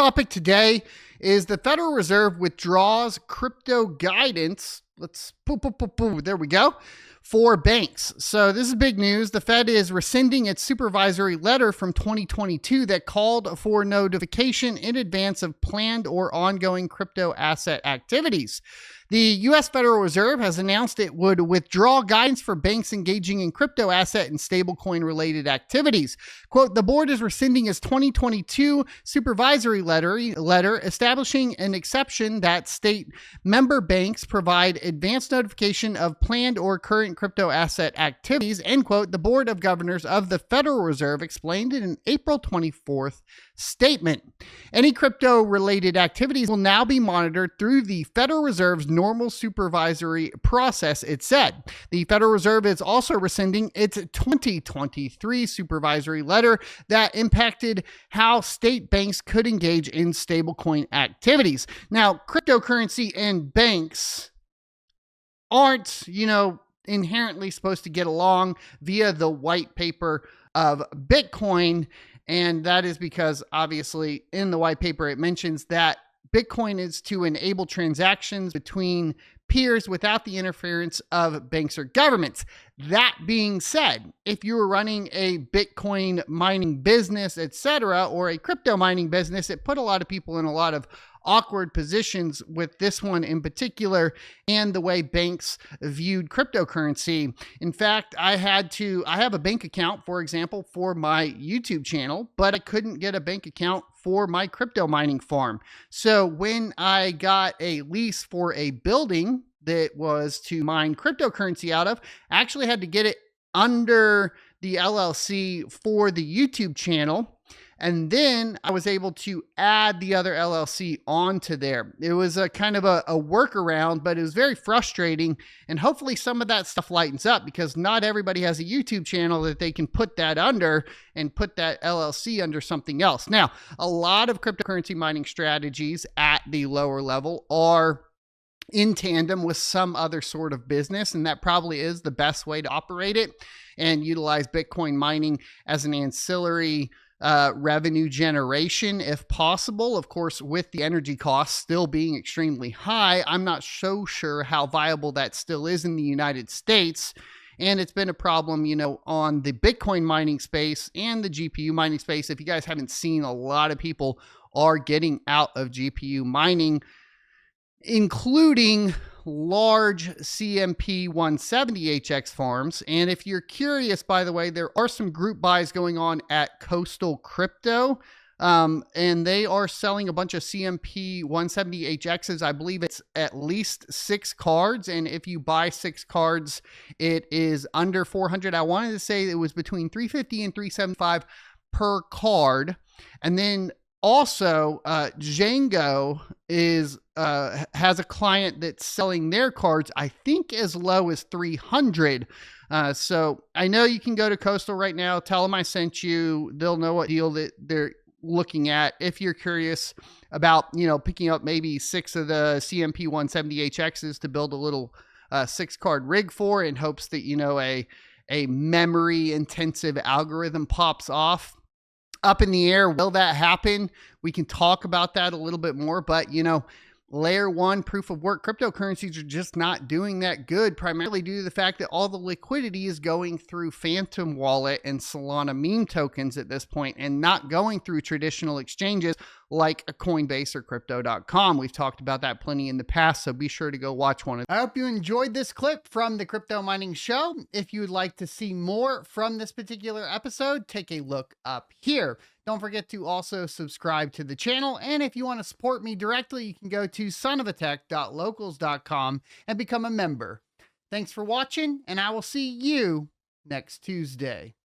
topic today is the Federal Reserve withdraws crypto guidance. There we go. For banks. So this is big news. The Fed is rescinding its supervisory letter from 2022 that called for notification in advance of planned or ongoing crypto asset activities. The U.S. Federal Reserve has announced it would withdraw guidance for banks engaging in crypto asset and stablecoin related activities. Quote, the board is rescinding its 2022 supervisory letter establishing an exception that state member banks provide advance notification of planned or current crypto asset activities, end quote, the Board of Governors of the Federal Reserve explained in an April 24th statement. Any crypto-related activities will now be monitored through the Federal Reserve's normal supervisory process, it said. The Federal Reserve is also rescinding its 2023 supervisory letter that impacted how state banks could engage in stablecoin activities. Now, cryptocurrency and banks aren't, inherently supposed to get along via the white paper of Bitcoin. And that is because obviously in the white paper, it mentions that Bitcoin is to enable transactions between peers without the interference of banks or governments. That being said, if you were running a Bitcoin mining business, etc., or a crypto mining business, it put a lot of people in a lot of awkward positions with this one in particular and the way banks viewed cryptocurrency. In fact, I have a bank account, for example, for my YouTube channel, but I couldn't get a bank account for my crypto mining farm. So when I got a lease for a building that was to mine cryptocurrency out of, I actually had to get it under the LLC for the YouTube channel. And then I was able to add the other LLC onto there. It was a kind of a workaround, but it was very frustrating. And hopefully some of that stuff lightens up because not everybody has a YouTube channel that they can put that under and put that LLC under something else. Now, a lot of cryptocurrency mining strategies at the lower level are in tandem with some other sort of business, and that probably is the best way to operate it and utilize Bitcoin mining as an ancillary revenue generation if possible. Of course, with the energy costs still being extremely high, I'm not so sure how viable that still is in the United States. And it's been a problem, on the Bitcoin mining space and the GPU mining space. If you guys haven't seen, a lot of people are getting out of GPU mining, including large CMP 170HX farms. And if you're curious, by the way, there are some group buys going on at Coastal Crypto, and they are selling a bunch of CMP 170HXs. I believe it's at least 6 cards. And if you buy 6 cards, it is under 400. I wanted to say it was between 350 and 375 per card. And then also, Django has a client that's selling their cards, I think, as low as 300. So I know you can go to Coastal right now, tell them I sent you. They'll know what deal that they're looking at. If you're curious about, picking up maybe 6 of the CMP 170HXs to build a little 6-card rig for in hopes that, a memory intensive algorithm pops off. Up in the air. Will that happen? We can talk about that a little bit more, but layer 1 proof of work cryptocurrencies are just not doing that good, primarily due to the fact that all the liquidity is going through Phantom Wallet and Solana meme tokens at this point and not going through traditional exchanges like a Coinbase or crypto.com. We've talked about that plenty in the past, so be sure to go watch one. I hope you enjoyed this clip from the Crypto Mining Show. If you would like to see more from this particular episode, take a look up here. Don't forget to also subscribe to the channel. And if you want to support me directly, you can go to sonofatech.locals.com and become a member. Thanks for watching, and I will see you next Tuesday.